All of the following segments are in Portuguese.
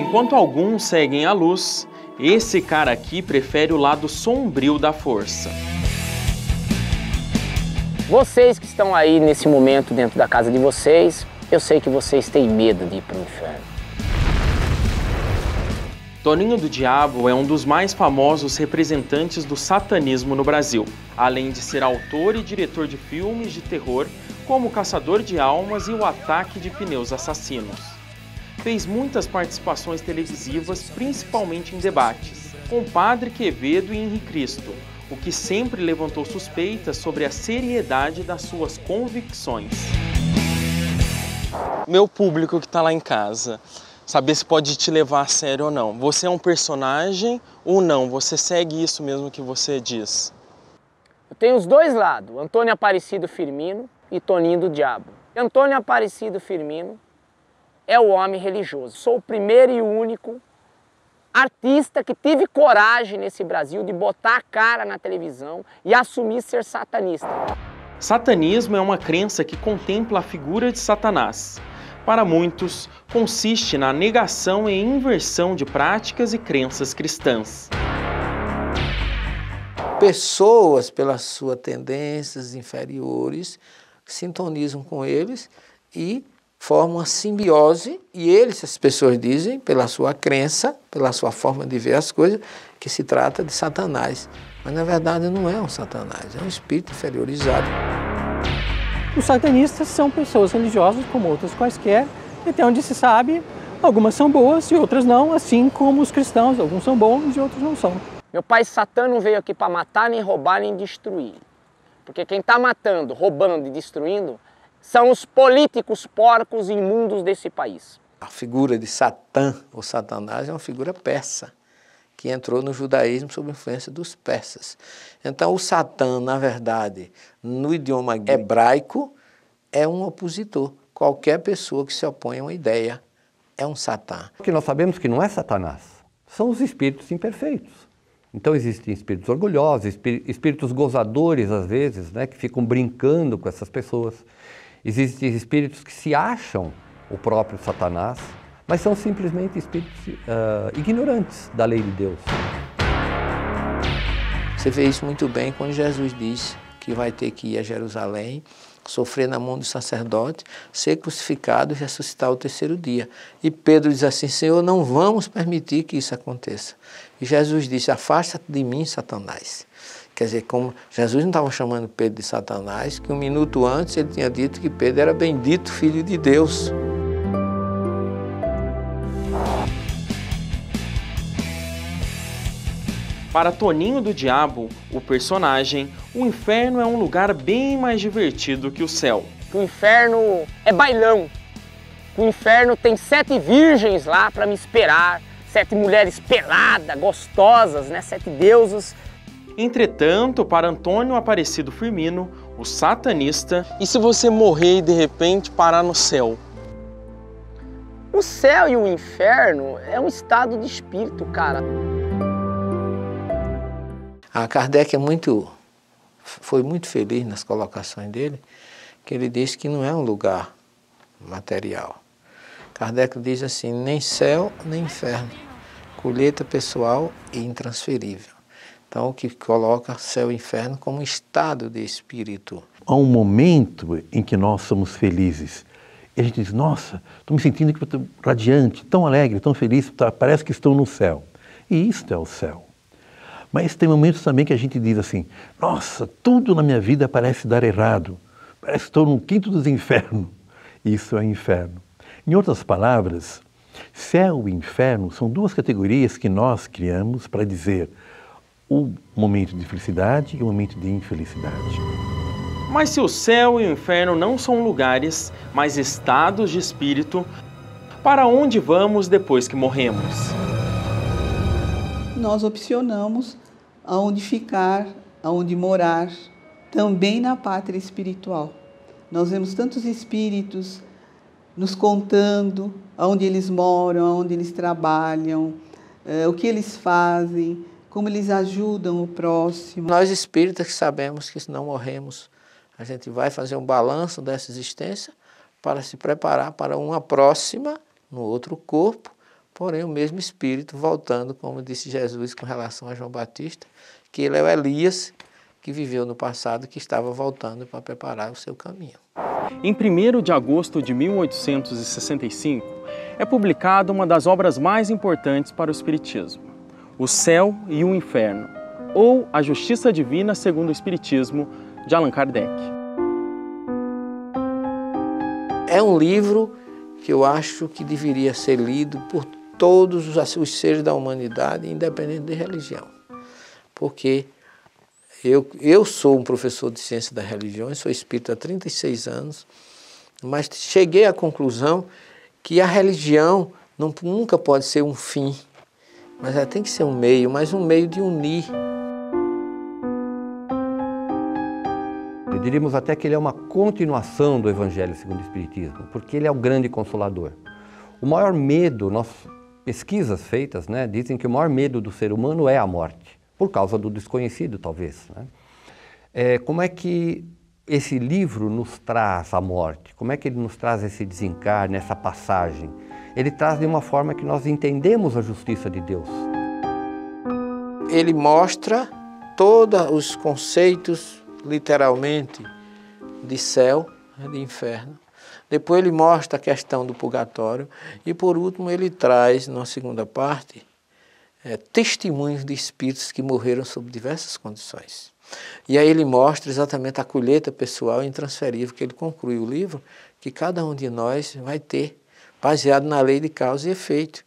Enquanto alguns seguem a luz, esse cara aqui prefere o lado sombrio da força. Vocês que estão aí nesse momento dentro da casa de vocês, eu sei que vocês têm medo de ir para o inferno. Toninho do Diabo é um dos mais famosos representantes do satanismo no Brasil. Além de ser autor e diretor de filmes de terror, como Caçador de Almas e O Ataque de Pneus Assassinos. Fez muitas participações televisivas, principalmente em debates, com Padre Quevedo e Henri Cristo, o que sempre levantou suspeitas sobre a seriedade das suas convicções. Meu público que está lá em casa, saber se pode te levar a sério ou não. Você é um personagem ou não? Você segue isso mesmo que você diz? Eu tenho os dois lados, Antônio Aparecido Firmino e Toninho do Diabo. Antônio Aparecido Firmino é o homem religioso. Sou o primeiro e único artista que tive coragem nesse Brasil de botar a cara na televisão e assumir ser satanista. Satanismo é uma crença que contempla a figura de Satanás. Para muitos, consiste na negação e inversão de práticas e crenças cristãs. Pessoas, pelas suas tendências inferiores, sintonizam com eles e formam uma simbiose, e eles, as pessoas dizem, pela sua crença, pela sua forma de ver as coisas, que se trata de Satanás. Mas na verdade não é um Satanás, é um espírito inferiorizado. Os satanistas são pessoas religiosas como outras quaisquer, e até onde se sabe, algumas são boas e outras não, assim como os cristãos, alguns são bons e outros não são. Meu pai Satã não veio aqui para matar, nem roubar, nem destruir. Porque quem está matando, roubando e destruindo são os políticos porcos e imundos desse país. A figura de Satã, ou Satanás, é uma figura persa, que entrou no judaísmo sob influência dos persas. Então, o Satã, na verdade, no idioma hebraico, é um opositor. Qualquer pessoa que se opõe a uma ideia é um Satã. Porque nós sabemos que não é Satanás, são os espíritos imperfeitos. Então existem espíritos orgulhosos, espíritos gozadores às vezes, né, que ficam brincando com essas pessoas. Existem espíritos que se acham o próprio Satanás, mas são simplesmente espíritos ignorantes da lei de Deus. Você vê isso muito bem quando Jesus diz que vai ter que ir a Jerusalém, sofrer na mão do sacerdote, ser crucificado e ressuscitar ao terceiro dia. E Pedro diz assim: Senhor, não vamos permitir que isso aconteça. E Jesus disse: afasta-te de mim, Satanás. Quer dizer, como Jesus não estava chamando Pedro de Satanás, que um minuto antes ele tinha dito que Pedro era bendito filho de Deus. Para Toninho do Diabo, o personagem, o inferno é um lugar bem mais divertido que o céu. O inferno é bailão. O inferno tem 7 virgens lá para me esperar, 7 mulheres peladas, gostosas, né? 7 deuses. Entretanto, para Antônio Aparecido Firmino, o satanista, e se você morrer e de repente parar no céu? O céu e o inferno é um estado de espírito, cara. A Kardec foi muito feliz nas colocações dele, que ele disse que não é um lugar material. Kardec diz assim: nem céu, nem inferno, colheita pessoal e intransferível. Então, o que coloca céu e inferno como estado de espírito. Há um momento em que nós somos felizes. E a gente diz: nossa, estou me sentindo radiante, tão alegre, tão feliz, parece que estou no céu. E isto é o céu. Mas tem momentos também que a gente diz assim: nossa, tudo na minha vida parece dar errado. Parece que estou no quinto dos infernos. Isso é o inferno. Em outras palavras, céu e inferno são 2 categorias que nós criamos para dizer o momento de felicidade e o momento de infelicidade. Mas se o céu e o inferno não são lugares, mas estados de espírito, para onde vamos depois que morremos? Nós opcionamos aonde ficar, aonde morar, também na pátria espiritual. Nós vemos tantos espíritos nos contando aonde eles moram, aonde eles trabalham, o que eles fazem, como eles ajudam o próximo. Nós espíritas que sabemos que se não morremos, a gente vai fazer um balanço dessa existência para se preparar para uma próxima, no outro corpo, porém o mesmo Espírito voltando, como disse Jesus com relação a João Batista, que ele é o Elias que viveu no passado, que estava voltando para preparar o seu caminho. Em 1º de agosto de 1865, é publicada uma das obras mais importantes para o Espiritismo, O Céu e o Inferno, ou A Justiça Divina segundo o Espiritismo, de Allan Kardec. É um livro que eu acho que deveria ser lido por todos os seres da humanidade, independente de religião. Porque eu sou um professor de ciência das religiões, sou espírita há 36 anos, mas cheguei à conclusão que a religião nunca pode ser um fim, mas ela tem que ser um meio, mas um meio de unir. Diríamos até que ele é uma continuação do Evangelho segundo o Espiritismo, porque ele é o grande consolador. O maior medo, pesquisas feitas, né, dizem que o maior medo do ser humano é a morte, por causa do desconhecido, talvez. Né? Como é que esse livro nos traz a morte? Como é que ele nos traz esse desencarne, essa passagem? Ele traz de uma forma que nós entendemos a justiça de Deus. Ele mostra todos os conceitos, literalmente, de céu, de inferno. Depois ele mostra a questão do purgatório. E por último ele traz, na segunda parte, testemunhos de espíritos que morreram sob diversas condições. E aí ele mostra exatamente a colheita pessoal intransferível, que ele conclui o livro, que cada um de nós vai ter, baseado na lei de causa e efeito.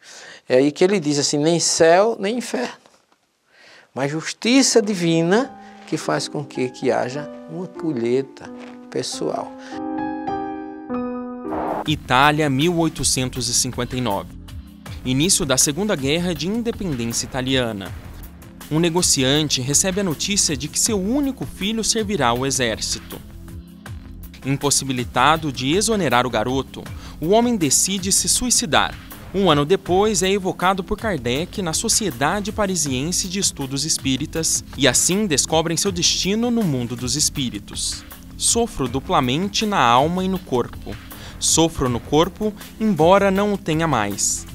É aí que ele diz assim, nem céu, nem inferno, mas justiça divina que faz com que haja uma colheita pessoal. Itália, 1859. Início da Segunda Guerra de Independência Italiana. Um negociante recebe a notícia de que seu único filho servirá ao exército. Impossibilitado de exonerar o garoto, o homem decide se suicidar. Um ano depois, é evocado por Kardec na Sociedade Parisiense de Estudos Espíritas e assim descobrem seu destino no mundo dos espíritos. Sofro duplamente na alma e no corpo. Sofro no corpo, embora não o tenha mais.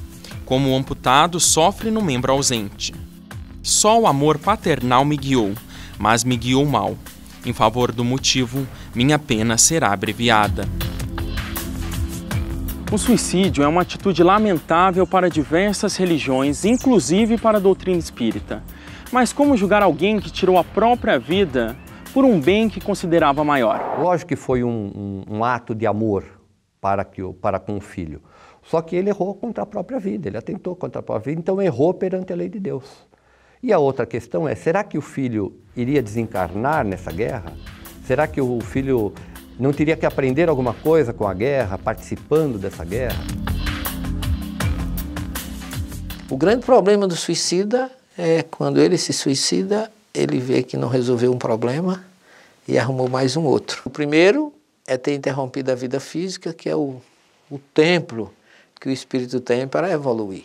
Como o amputado sofre no membro ausente. Só o amor paternal me guiou, mas me guiou mal. Em favor do motivo, minha pena será abreviada. O suicídio é uma atitude lamentável para diversas religiões, inclusive para a doutrina espírita. Mas como julgar alguém que tirou a própria vida por um bem que considerava maior? Lógico que foi um ato de amor para com o filho. Só que ele errou contra a própria vida, ele atentou contra a própria vida, então errou perante a lei de Deus. E a outra questão é, será que o filho iria desencarnar nessa guerra? Será que o filho não teria que aprender alguma coisa com a guerra, participando dessa guerra? O grande problema do suicida é quando ele se suicida, ele vê que não resolveu um problema e arrumou mais um outro. O primeiro é ter interrompido a vida física, que é o templo que o espírito tem para evoluir.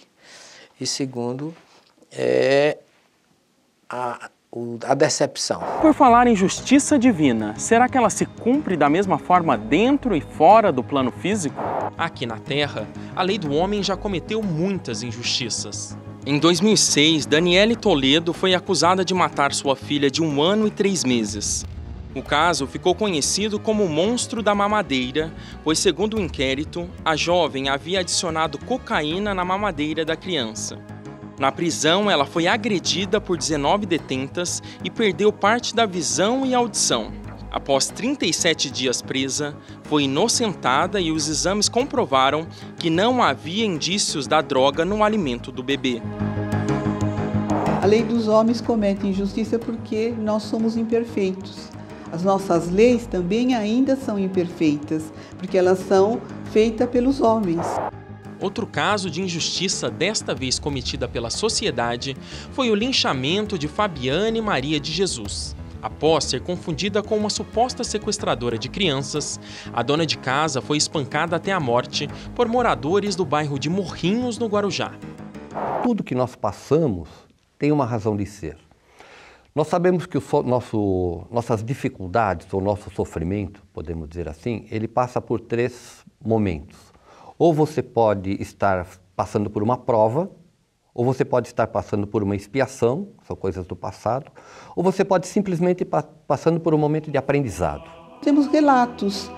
E segundo, é a decepção. Por falar em justiça divina, será que ela se cumpre da mesma forma dentro e fora do plano físico? Aqui na Terra, a lei do homem já cometeu muitas injustiças. Em 2006, Daniele Toledo foi acusada de matar sua filha de 1 ano e 3 meses. O caso ficou conhecido como o monstro da mamadeira, pois, segundo o inquérito, a jovem havia adicionado cocaína na mamadeira da criança. Na prisão, ela foi agredida por 19 detentas e perdeu parte da visão e audição. Após 37 dias presa, foi inocentada e os exames comprovaram que não havia indícios da droga no alimento do bebê. A lei dos homens comete injustiça porque nós somos imperfeitos. As nossas leis também ainda são imperfeitas, porque elas são feitas pelos homens. Outro caso de injustiça, desta vez cometida pela sociedade, foi o linchamento de Fabiane Maria de Jesus. Após ser confundida com uma suposta sequestradora de crianças, a dona de casa foi espancada até a morte por moradores do bairro de Morrinhos, no Guarujá. Tudo que nós passamos tem uma razão de ser. Nós sabemos que nossas dificuldades, ou nosso sofrimento, podemos dizer assim, ele passa por 3 momentos. Ou você pode estar passando por uma prova, ou você pode estar passando por uma expiação, são coisas do passado, ou você pode simplesmente passando por um momento de aprendizado. Temos relatos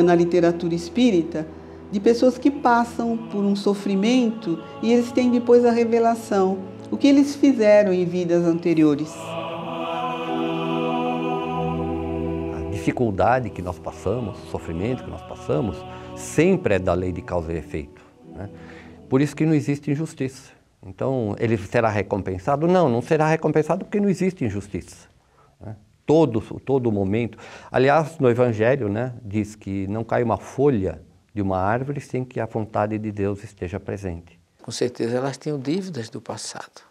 na literatura espírita de pessoas que passam por um sofrimento e eles têm depois a revelação, o que eles fizeram em vidas anteriores. A dificuldade que nós passamos, o sofrimento que nós passamos, sempre é da lei de causa e efeito, né? Por isso que não existe injustiça. Então, ele será recompensado? Não, não será recompensado porque não existe injustiça, né? Todo momento. Aliás, no Evangelho, né, diz que não cai uma folha de uma árvore sem que a vontade de Deus esteja presente. Com certeza elas tinham dívidas do passado,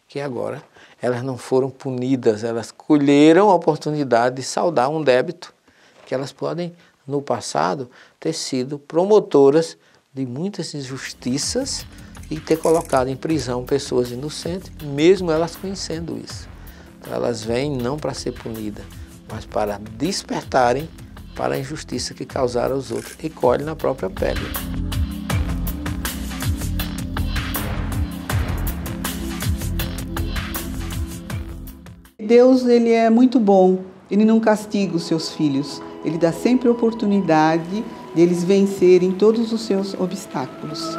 que agora elas não foram punidas, elas colheram a oportunidade de saldar um débito, que elas podem, no passado, ter sido promotoras de muitas injustiças e ter colocado em prisão pessoas inocentes, mesmo elas conhecendo isso. Então elas vêm não para ser punidas, mas para despertarem para a injustiça que causaram aos outros e colhem na própria pele. Deus, ele é muito bom, ele não castiga os seus filhos, ele dá sempre a oportunidade de eles vencerem todos os seus obstáculos.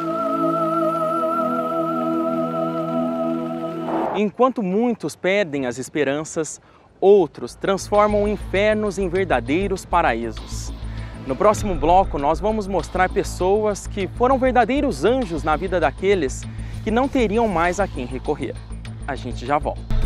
Enquanto muitos perdem as esperanças, outros transformam infernos em verdadeiros paraísos. No próximo bloco, nós vamos mostrar pessoas que foram verdadeiros anjos na vida daqueles que não teriam mais a quem recorrer. A gente já volta.